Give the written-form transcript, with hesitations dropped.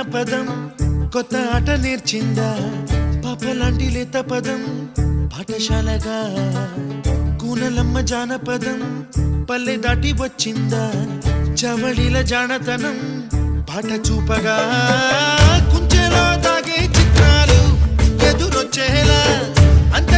జానపదం కొత్త ఆట నేర్చిందా పాపలాంటి లేత పదం పాఠశాలగా కూనలమ్మ జానపదం పల్లె దాటి వచ్చిందా చవళిల జానతనం పాట చూపగా కుంచెలో దాగే చిత్రాలు ఎదురొచ్చేలా అంత